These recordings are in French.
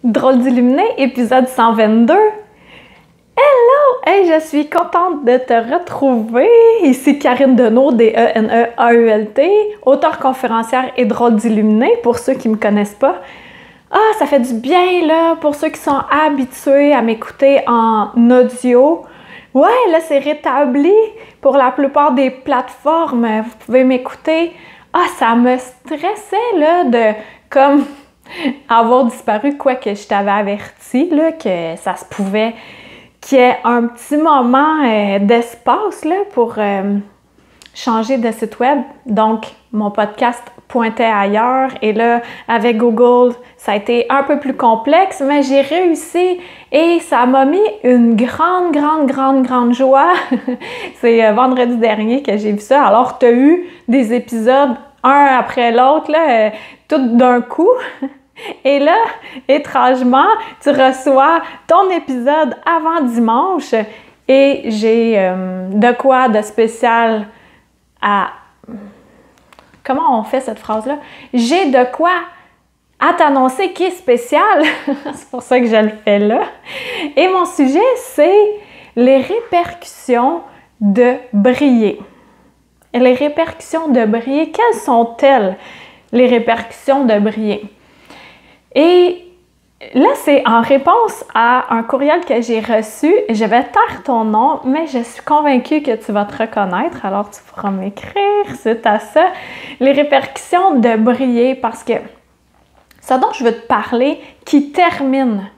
Drôle d'illuminé, épisode 122. Hello! Hey, je suis contente de te retrouver. Ici Karine Deneau, D-E-N-E-A-U-L-T, auteure conférencière et drôle d'illuminé, pour ceux qui ne me connaissent pas. Ah, ça fait du bien, là, pour ceux qui sont habitués à m'écouter en audio. Ouais, là, c'est rétabli pour la plupart des plateformes. Vous pouvez m'écouter. Ah, ça me stressait, là, de, comme, avoir disparu, quoique je t'avais averti, là, que ça se pouvait qu'il y ait un petit moment d'espace, là, pour changer de site web. Donc, mon podcast pointait ailleurs et là, avec Google, ça a été un peu plus complexe, mais j'ai réussi et ça m'a mis une grande joie. C'est vendredi dernier que j'ai vu ça. Alors, tu as eu des épisodes, un après l'autre, là, tout d'un coup. Et là, étrangement, tu reçois ton épisode avant dimanche et j'ai de quoi de spécial à... Comment on fait cette phrase-là? J'ai de quoi à t'annoncer qui est spécial. C'est pour ça que je le fais là. Et mon sujet, c'est les répercussions de briller. Et les répercussions de briller, quelles sont-elles, les répercussions de briller? Et là, c'est en réponse à un courriel que j'ai reçu. Je vais taire ton nom, mais je suis convaincue que tu vas te reconnaître. Alors, tu pourras m'écrire suite à ça. Les répercussions de briller, parce que ce dont je veux te parler, qui termine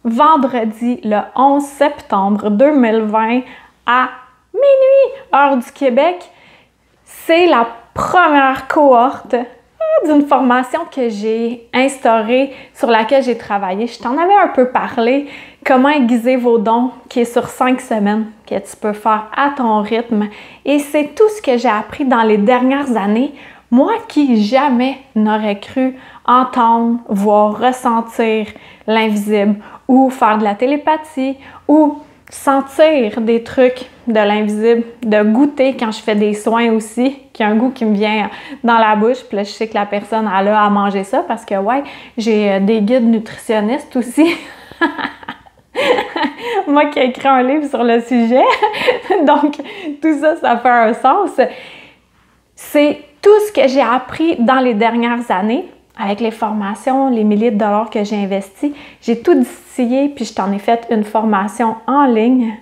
vendredi, le 11 septembre 2020, à minuit, heure du Québec, c'est la première cohorte d'une formation que j'ai instaurée, sur laquelle j'ai travaillé. Je t'en avais un peu parlé, comment aiguiser vos dons, qui est sur 5 semaines, que tu peux faire à ton rythme. Et c'est tout ce que j'ai appris dans les dernières années. Moi qui jamais n'aurais cru entendre, voir, ressentir l'invisible, ou faire de la télépathie, ou sentir des trucs de l'invisible, de goûter quand je fais des soins aussi, qu'il y a un goût qui me vient dans la bouche, puis là, je sais que la personne elle a à manger ça parce que, ouais, j'ai des guides nutritionnistes aussi. Moi qui ai écrit un livre sur le sujet. Donc, tout ça, ça fait un sens. C'est tout ce que j'ai appris dans les dernières années, avec les formations, les milliers de dollars que j'ai investis. J'ai tout distillé, puis je t'en ai fait une formation en ligne.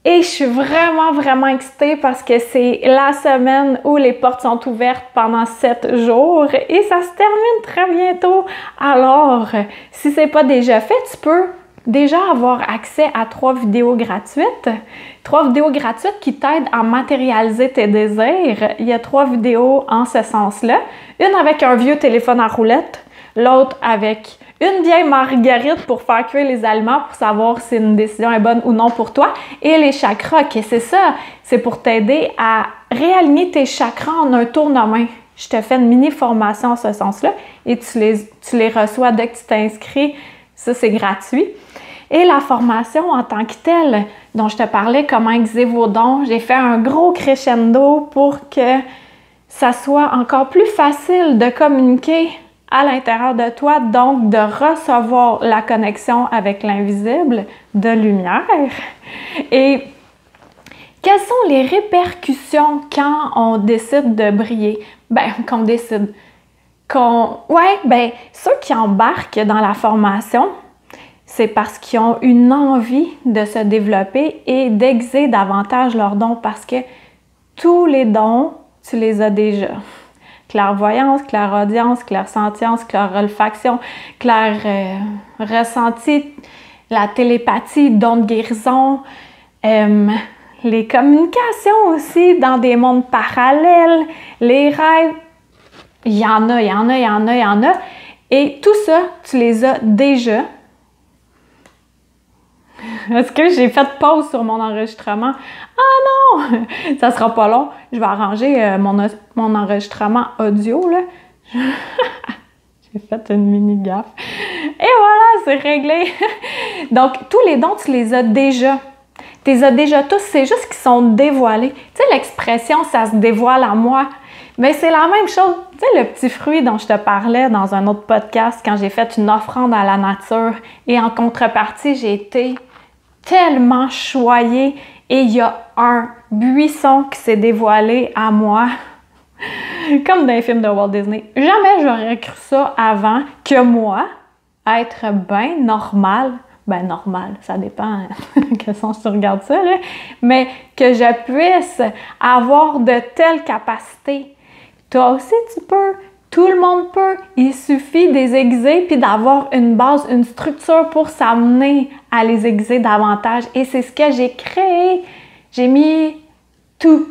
Et je suis vraiment excitée parce que c'est la semaine où les portes sont ouvertes pendant 7 jours et ça se termine très bientôt. Alors, si c'est pas déjà fait, tu peux déjà avoir accès à 3 vidéos gratuites. 3 vidéos gratuites qui t'aident à matérialiser tes désirs. Il y a 3 vidéos en ce sens-là. Une avec un vieux téléphone à roulette, l'autre avec une vieille marguerite pour faire cuire les aliments pour savoir si une décision est bonne ou non pour toi. Et les chakras, que c'est ça, c'est pour t'aider à réaligner tes chakras en un tournement. Je te fais une mini-formation en ce sens-là et tu les reçois dès que tu t'inscris. Ça, c'est gratuit. Et la formation en tant que telle, dont je te parlais, comment aiguiser vos dons, j'ai fait un gros crescendo pour que ça soit encore plus facile de communiquer à l'intérieur de toi, donc de recevoir la connexion avec l'invisible de lumière. Et quelles sont les répercussions quand on décide de briller? Qu'on décide. Ceux qui embarquent dans la formation, c'est parce qu'ils ont une envie de se développer et d'aiguiser davantage leurs dons parce que tous les dons, tu les as déjà. Clairvoyance, clairaudience, clairsentience, clairolfaction, ressenti, la télépathie, don de guérison, les communications aussi dans des mondes parallèles, les rêves. Il y en a. Et tout ça, tu les as déjà. Est-ce que j'ai fait pause sur mon enregistrement? Ah non! Ça sera pas long. Je vais arranger mon enregistrement audio, là. J'ai fait une mini gaffe. Et voilà, c'est réglé! Donc, tous les dons, tu les as déjà. Tu les as déjà tous, c'est juste qu'ils sont dévoilés. Tu sais, l'expression « ça se dévoile à moi ». Mais c'est la même chose. Tu sais, le petit fruit dont je te parlais dans un autre podcast quand j'ai fait une offrande à la nature et en contrepartie, j'ai été tellement choyée et il y a un buisson qui s'est dévoilé à moi. Comme dans les films de Walt Disney. Jamais j'aurais cru ça avant que moi, être bien normal, ça dépend quel sens tu regardes ça, là, mais que je puisse avoir de telles capacités. Toi aussi, tu peux. Tout le monde peut. Il suffit de les aiguiser puis d'avoir une base, une structure pour s'amener à les aiguiser davantage. Et c'est ce que j'ai créé. J'ai mis tout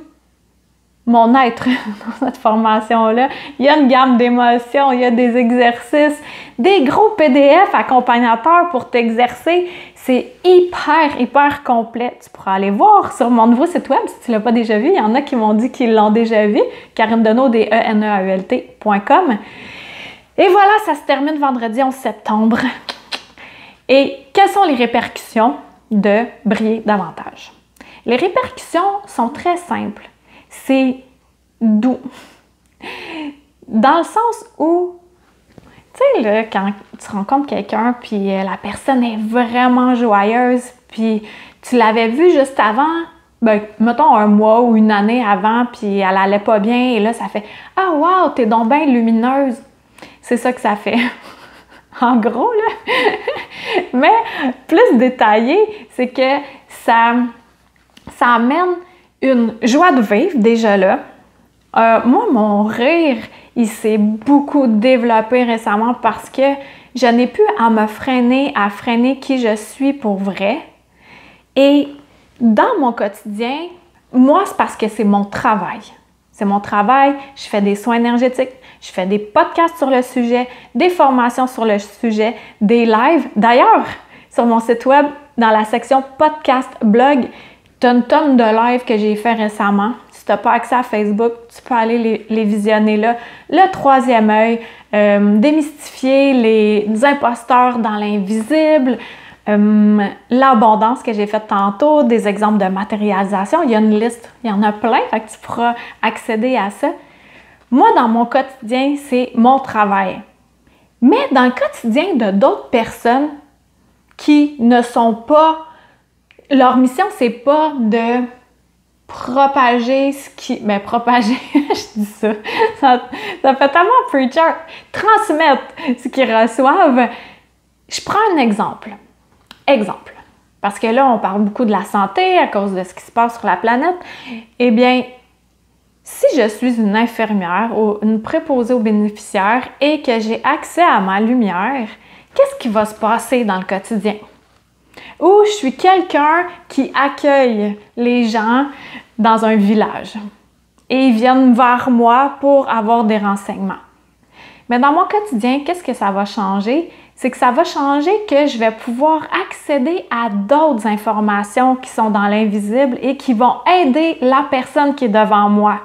mon être dans cette formation-là. Il y a une gamme d'émotions, il y a des exercices, des gros PDF accompagnateurs pour t'exercer. C'est hyper complet. Tu pourras aller voir sur mon nouveau site web si tu ne l'as pas déjà vu. Il y en a qui m'ont dit qu'ils l'ont déjà vu. KarineDenaud.com. Et voilà, ça se termine vendredi 11 septembre. Et quelles sont les répercussions de briller davantage? Les répercussions sont très simples. C'est doux. Dans le sens où, tu sais, là, quand tu rencontres quelqu'un, puis la personne est vraiment joyeuse, puis tu l'avais vue juste avant, mettons un mois ou une année avant, puis elle allait pas bien, et là, ça fait « Ah, wow, t'es donc bien lumineuse! » C'est ça que ça fait. En gros, là. Mais plus détaillé, c'est que ça amène une joie de vivre, déjà là. Moi, mon rire, il s'est beaucoup développé récemment parce que je n'ai plus à me freiner, à freiner qui je suis pour vrai. Et dans mon quotidien, moi, c'est parce que c'est mon travail. C'est mon travail, je fais des soins énergétiques, je fais des podcasts sur le sujet, des formations sur le sujet, des lives. D'ailleurs, sur mon site web, dans la section podcast blog, tu as une tonne de lives que j'ai fait récemment. Si tu n'as pas accès à Facebook, tu peux aller les visionner là. Le troisième œil, démystifier les imposteurs dans l'invisible, l'abondance que j'ai faite tantôt, des exemples de matérialisation. Il y a une liste, il y en a plein, fait que tu pourras accéder à ça. Moi, dans mon quotidien, c'est mon travail. Mais dans le quotidien de d'autres personnes qui ne sont pas... Leur mission, c'est pas de propager ce qui... Mais propager, je dis ça. Ça fait tellement preacher. Transmettre ce qu'ils reçoivent. Je prends un exemple. Exemple. Parce que là, on parle beaucoup de la santé à cause de ce qui se passe sur la planète. Eh bien, si je suis une infirmière ou une préposée aux bénéficiaires et que j'ai accès à ma lumière, qu'est-ce qui va se passer dans le quotidien? Ou je suis quelqu'un qui accueille les gens dans un village et ils viennent vers moi pour avoir des renseignements. Mais dans mon quotidien, qu'est-ce que ça va changer? C'est que ça va changer que je vais pouvoir accéder à d'autres informations qui sont dans l'invisible et qui vont aider la personne qui est devant moi.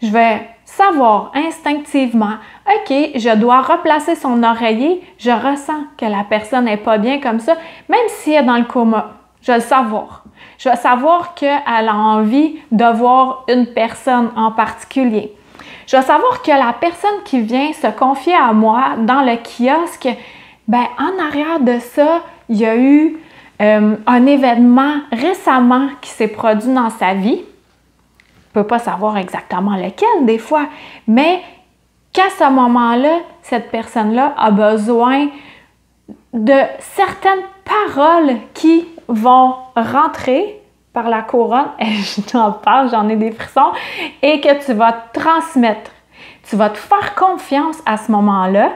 Je vais savoir instinctivement, OK, je dois replacer son oreiller, je ressens que la personne n'est pas bien comme ça, même si elle est dans le coma, je vais le savoir. Je vais savoir qu'elle a envie de voir une personne en particulier. Je vais savoir que la personne qui vient se confier à moi dans le kiosque, en arrière de ça, il y a eu un événement récemment qui s'est produit dans sa vie. Je ne peux pas savoir exactement lequel des fois, mais qu'à ce moment-là, cette personne-là a besoin de certaines paroles qui vont rentrer par la couronne, et je t'en parle, j'en ai des frissons, et que tu vas transmettre. Tu vas te faire confiance à ce moment-là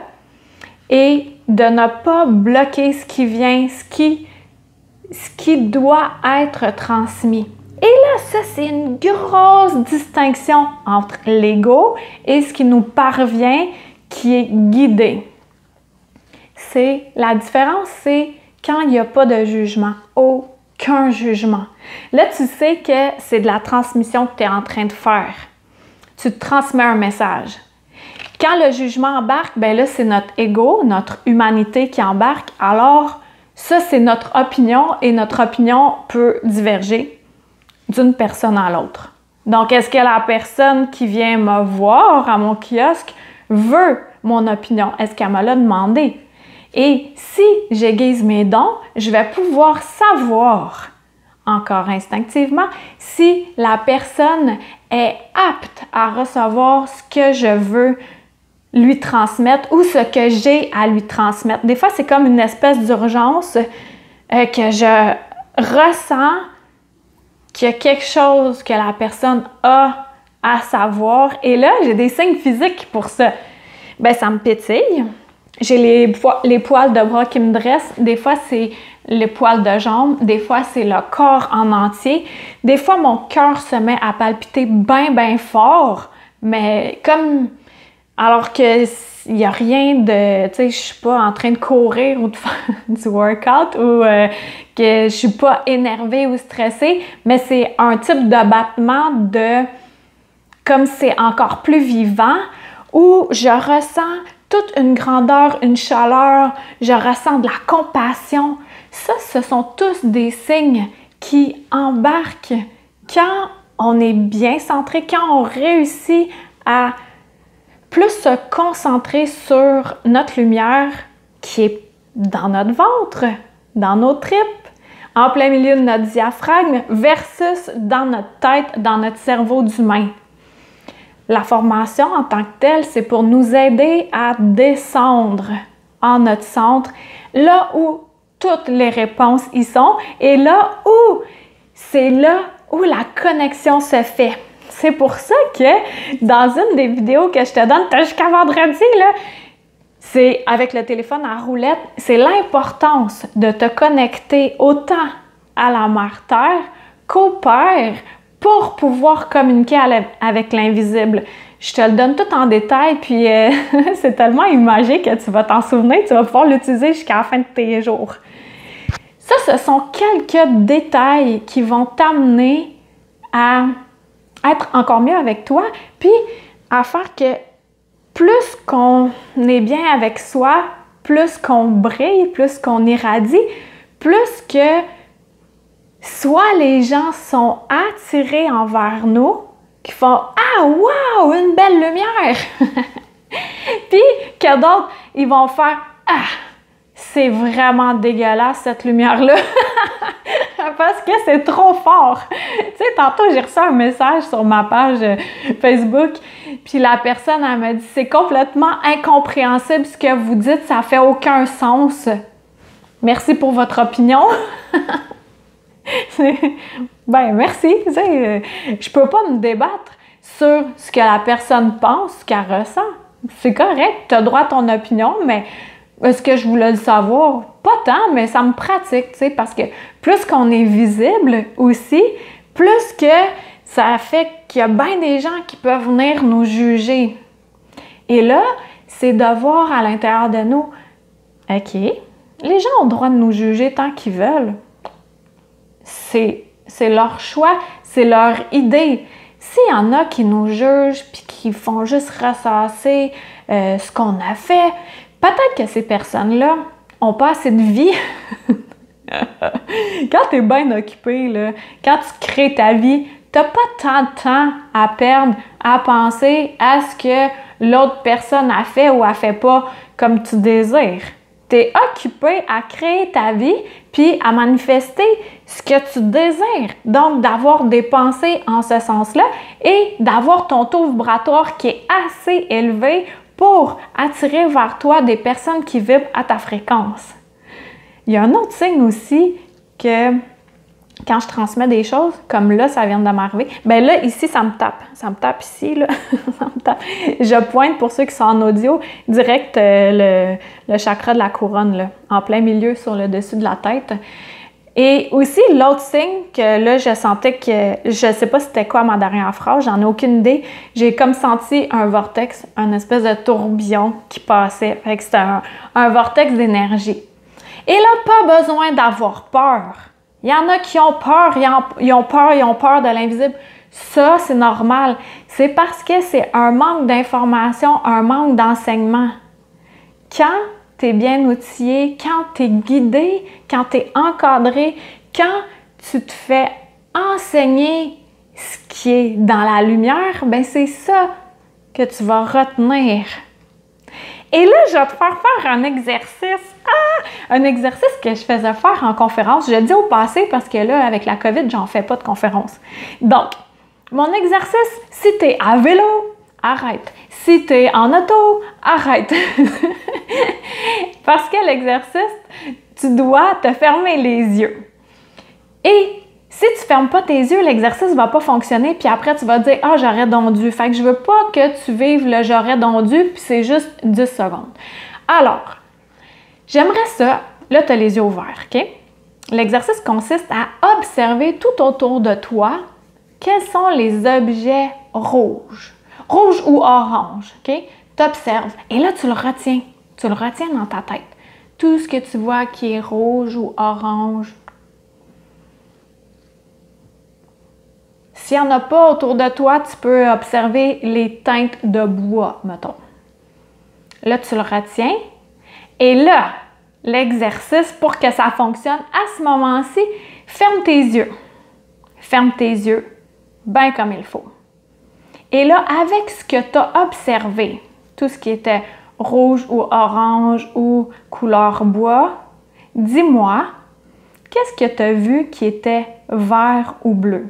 et de ne pas bloquer ce qui vient, ce qui doit être transmis. Et là, ça, c'est une grosse distinction entre l'ego et ce qui nous parvient, qui est guidé. La différence, c'est quand il n'y a pas de jugement, aucun jugement. Là, tu sais que c'est de la transmission que tu es en train de faire. Tu te transmets un message. Quand le jugement embarque, là, c'est notre ego, notre humanité qui embarque. Alors, ça, c'est notre opinion et notre opinion peut diverger d'une personne à l'autre. Donc, est-ce que la personne qui vient me voir à mon kiosque veut mon opinion? Est-ce qu'elle me l'a demandé? Et si j'aiguise mes dons, je vais pouvoir savoir, encore instinctivement, si la personne est apte à recevoir ce que je veux lui transmettre ou ce que j'ai à lui transmettre. Des fois, c'est comme une espèce d'urgence que je ressens qu'il y a quelque chose que la personne a à savoir. Et là, j'ai des signes physiques pour ça. Ben, ça me pétille. J'ai les poils de bras qui me dressent. Des fois, c'est les poils de jambes. Des fois, c'est le corps en entier. Des fois, mon cœur se met à palpiter bien, bien fort. Mais comme... Alors que il n'y a rien de... Tu sais, je suis pas en train de courir ou de faire du workout ou que je suis pas énervée ou stressée, mais c'est un type de battement de... Comme c'est encore plus vivant, où je ressens toute une grandeur, une chaleur, je ressens de la compassion. Ça, ce sont tous des signes qui embarquent quand on est bien centré, quand on réussit à plus se concentrer sur notre lumière qui est dans notre ventre, dans nos tripes, en plein milieu de notre diaphragme versus dans notre tête, dans notre cerveau d'humain. La formation en tant que telle, c'est pour nous aider à descendre en notre centre, là où toutes les réponses y sont et là où c'est là où la connexion se fait. C'est pour ça que dans une des vidéos que je te donne, jusqu'à vendredi, là, c'est avec le téléphone à roulette, c'est l'importance de te connecter autant à la Mère Terre qu'au Père pour pouvoir communiquer avec l'invisible. Je te le donne tout en détail, puis c'est tellement imagé que tu vas t'en souvenir, tu vas pouvoir l'utiliser jusqu'à la fin de tes jours. Ça, ce sont quelques détails qui vont t'amener à être encore mieux avec toi, puis à faire que plus qu'on est bien avec soi, plus qu'on brille, plus qu'on irradie, plus que soit les gens sont attirés envers nous, qui font « Ah, wow, une belle lumière! » Puis que d'autres, ils vont faire « Ah, c'est vraiment dégueulasse cette lumière-là! » Parce que c'est trop fort. Tu sais, tantôt, j'ai reçu un message sur ma page Facebook, puis la personne, elle m'a dit « C'est complètement incompréhensible ce que vous dites, ça fait aucun sens. Merci pour votre opinion. » Ben, merci. Tu sais, je peux pas me débattre sur ce que la personne pense, ce qu'elle ressent. C'est correct, tu as droit à ton opinion, mais est-ce que je voulais le savoir? Pas tant, mais ça me pratique, tu sais, parce que plus qu'on est visible aussi, plus que ça fait qu'il y a bien des gens qui peuvent venir nous juger. Et là, c'est de voir à l'intérieur de nous, OK, les gens ont le droit de nous juger tant qu'ils veulent. C'est leur choix, c'est leur idée. S'il y en a qui nous jugent puis qui font juste ressasser ce qu'on a fait, peut-être que ces personnes-là n'ont pas assez de vie. Quand tu es bien occupé, là, quand tu crées ta vie, tu n'as pas tant de temps à perdre à penser à ce que l'autre personne a fait ou a fait pas comme tu désires. Tu es occupé à créer ta vie puis à manifester ce que tu désires. Donc, d'avoir des pensées en ce sens-là et d'avoir ton taux vibratoire qui est assez élevé pour attirer vers toi des personnes qui vibrent à ta fréquence. Il y a un autre signe aussi que quand je transmets des choses, comme là, ça vient de m'arriver, bien là, ici, ça me tape. Ça me tape ici, là. Ça me tape. Je pointe, pour ceux qui sont en audio, direct le chakra de la couronne, là, en plein milieu, sur le dessus de la tête. Et aussi, l'autre signe que là, je sentais que, je ne sais pas c'était quoi ma dernière phrase, j'en ai aucune idée. J'ai comme senti un vortex, une espèce de tourbillon qui passait. Fait que c'était un vortex d'énergie. Et là, pas besoin d'avoir peur. Il y en a qui ont peur, ils ont peur de l'invisible. Ça, c'est normal. C'est parce que c'est un manque d'information, un manque d'enseignement. Quand tu es bien outillé, quand tu es guidé, quand tu es encadré, quand tu te fais enseigner ce qui est dans la lumière, ben c'est ça que tu vas retenir. Et là, je vais te faire un exercice. Un exercice que je faisais faire en conférence. Je le dis au passé parce que là, avec la COVID, j'en fais pas de conférence. Donc, mon exercice, si tu es à vélo, arrête. Si tu es en auto, arrête. Parce que l'exercice, tu dois te fermer les yeux. Et si tu ne fermes pas tes yeux, l'exercice ne va pas fonctionner, puis après, tu vas dire « Ah, j'aurais donc dû ». Fait que je veux pas que tu vives le « j'aurais donc dû », puis c'est juste 10 secondes. Alors, j'aimerais ça, là, tu as les yeux ouverts, OK? L'exercice consiste à observer tout autour de toi quels sont les objets rouges. Rouge ou orange, OK? Tu observes, et là, tu le retiens. Tu le retiens dans ta tête. Tout ce que tu vois qui est rouge ou orange. S'il n'y en a pas autour de toi, tu peux observer les teintes de bois, mettons. Là, tu le retiens. Et là, l'exercice, pour que ça fonctionne, à ce moment-ci, ferme tes yeux. Ferme tes yeux, bien comme il faut. Et là, avec ce que tu as observé, tout ce qui était rouge ou orange ou couleur bois, dis-moi, qu'est-ce que tu as vu qui était vert ou bleu?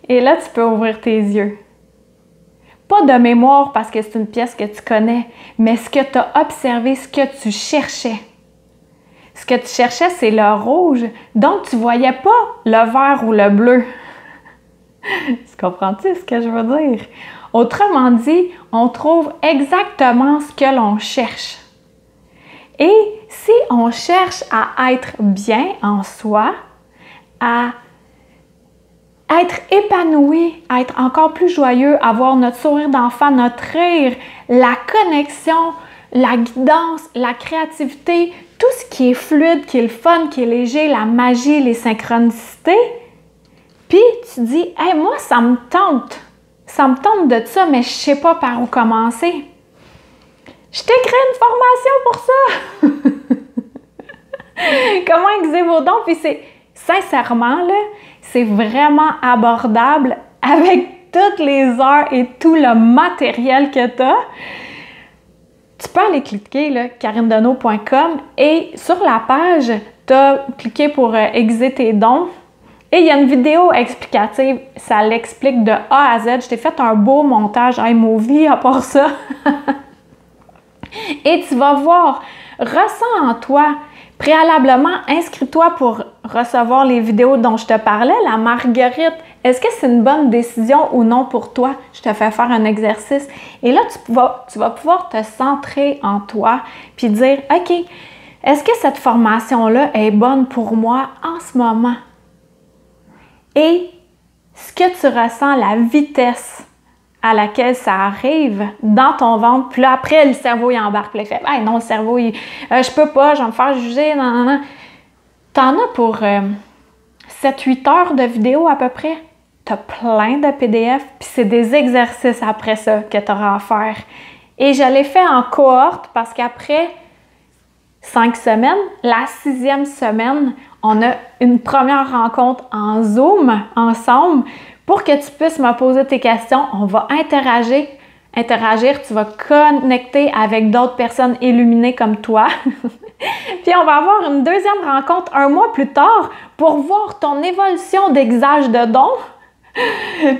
Et là, tu peux ouvrir tes yeux. Pas de mémoire parce que c'est une pièce que tu connais, mais ce que tu as observé, ce que tu cherchais. Ce que tu cherchais, c'est le rouge, donc tu ne voyais pas le vert ou le bleu. Tu comprends-tu ce que je veux dire? Autrement dit, on trouve exactement ce que l'on cherche. Et si on cherche à être bien en soi, à être épanoui, à être encore plus joyeux, avoir notre sourire d'enfant, notre rire, la connexion, la guidance, la créativité, tout ce qui est fluide, qui est le fun, qui est léger, la magie, les synchronicités. Puis tu dis, « Hey, moi, ça me tente de ça, mais je sais pas par où commencer. » Je t'ai créé une formation pour ça! Comment aiguiser vos dons? Puis c'est, sincèrement, là, c'est vraiment abordable avec toutes les heures et tout le matériel que tu as. Tu peux aller cliquer, là, karinedeneau.com, et sur la page, tu as cliqué pour aiguiser tes dons. Et il y a une vidéo explicative, ça l'explique de A à Z. Je t'ai fait un beau montage iMovie à part ça. Et tu vas voir, ressens en toi. Préalablement, inscris-toi pour recevoir les vidéos dont je te parlais. La marguerite, est-ce que c'est une bonne décision ou non pour toi? Je te fais faire un exercice. Et là, tu vas pouvoir te centrer en toi puis dire, OK, est-ce que cette formation-là est bonne pour moi en ce moment? Et ce que tu ressens, la vitesse à laquelle ça arrive dans ton ventre, puis là, après, le cerveau, il embarque, puis il fait « Hey, non, le cerveau, je peux pas, je vais me faire juger, non, non, non. » T'en as pour 7-8 heures de vidéo à peu près. T'as plein de PDF, puis c'est des exercices après ça que tu auras à faire. Et je l'ai fait en cohorte parce qu'après 5 semaines, la 6e semaine, on a une première rencontre en Zoom ensemble pour que tu puisses me poser tes questions. On va interagir, tu vas connecter avec d'autres personnes illuminées comme toi. Puis on va avoir une deuxième rencontre 1 mois plus tard pour voir ton évolution d'exage de dons.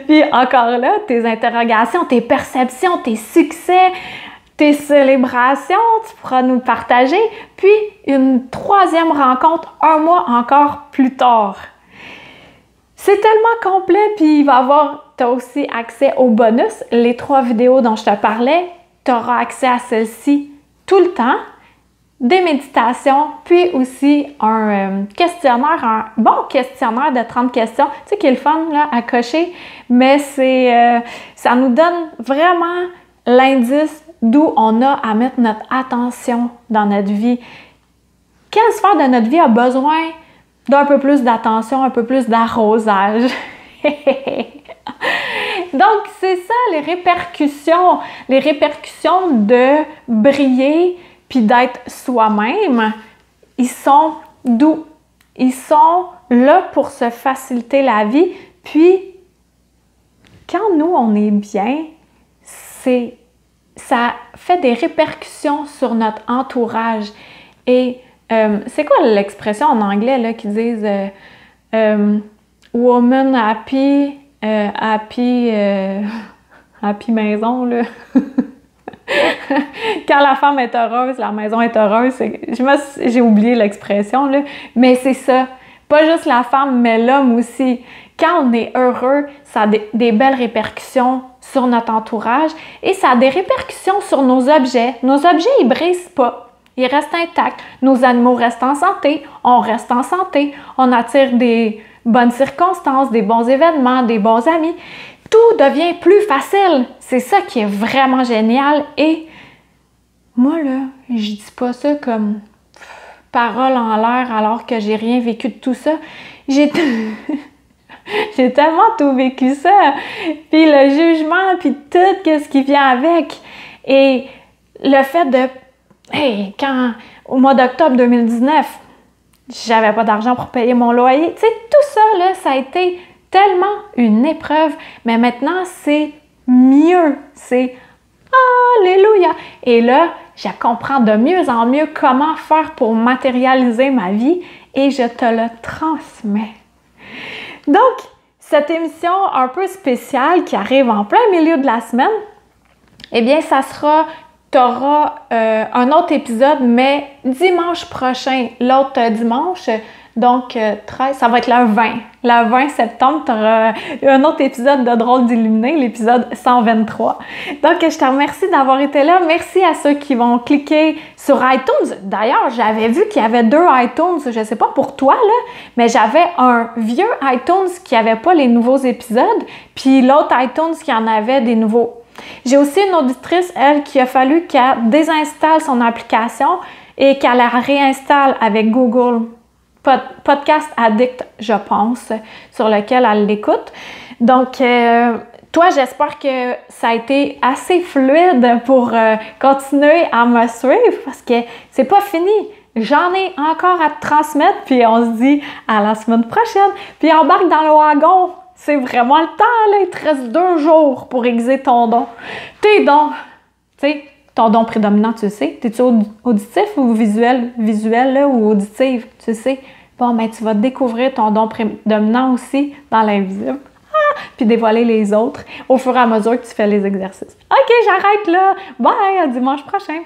Puis encore là, tes interrogations, tes perceptions, tes succès, tes célébrations, tu pourras nous partager. Puis une 3e rencontre 1 mois encore plus tard. C'est tellement complet, puis tu as aussi accès aux bonus. Les 3 vidéos dont je te parlais, tu auras accès à celles-ci tout le temps. Des méditations, puis aussi un questionnaire, un bon questionnaire de 30 questions, tu sais, qui est le fun là, à cocher, mais ça nous donne vraiment l'indice d'où on a à mettre notre attention dans notre vie. Quelle sphère de notre vie a besoin d'un peu plus d'attention, un peu plus d'arrosage? Donc, c'est ça les répercussions de briller puis d'être soi-même. Ils sont d'où? Ils sont là pour se faciliter la vie. Puis, quand nous, on est bien, ça fait des répercussions sur notre entourage. Et c'est quoi l'expression en anglais là, qui disent woman happy, happy maison, là. Quand la femme est heureuse, la maison est heureuse. J'ai oublié l'expression, là. Mais c'est ça. Pas juste la femme, mais l'homme aussi. Quand on est heureux, ça a des belles répercussions sur notre entourage et ça a des répercussions sur nos objets. Nos objets, ils brisent pas. Ils restent intacts. Nos animaux restent en santé. On reste en santé. On attire des bonnes circonstances, des bons événements, des bons amis. Tout devient plus facile. C'est ça qui est vraiment génial. Et moi, là, je dis pas ça comme parole en l'air alors que j'ai rien vécu de tout ça. J'ai tellement tout vécu ça. Puis le jugement, puis tout ce qui vient avec. Et le fait de... Hey, quand, au mois d'octobre 2019, j'avais pas d'argent pour payer mon loyer. Tu sais, tout ça, là, ça a été tellement une épreuve. Mais maintenant, c'est mieux. C'est Alléluia! Et là, je comprends de mieux en mieux comment faire pour matérialiser ma vie et je te le transmets. Donc, cette émission un peu spéciale qui arrive en plein milieu de la semaine, eh bien, ça sera... Tu auras un autre épisode, mais dimanche prochain, l'autre dimanche, donc 13, ça va être le 20. Le 20 septembre, tu auras un autre épisode de Drôle d'Illuminé, l'épisode 123. Donc, je te remercie d'avoir été là. Merci à ceux qui vont cliquer sur iTunes. D'ailleurs, j'avais vu qu'il y avait 2 iTunes, je ne sais pas pour toi, là, mais j'avais un vieux iTunes qui n'avait pas les nouveaux épisodes, puis l'autre iTunes qui en avait des nouveaux. J'ai aussi une auditrice, elle, qui a fallu qu'elle désinstalle son application et qu'elle la réinstalle avec Google Podcast Addict, je pense, sur lequel elle l'écoute. Donc, toi, j'espère que ça a été assez fluide pour continuer à me suivre parce que c'est pas fini. J'en ai encore à te transmettre, puis on se dit à la semaine prochaine. Puis embarque dans le wagon. C'est vraiment le temps, là. Il te reste 2 jours pour aiguiser ton don. Tes dons, tu sais, ton don prédominant, tu le sais. T'es-tu auditif ou visuel? Visuel, là, ou auditif, tu le sais. Bon, ben, tu vas découvrir ton don prédominant aussi dans l'invisible. Puis dévoiler les autres au fur et à mesure que tu fais les exercices. OK, j'arrête là. Bye, à dimanche prochain.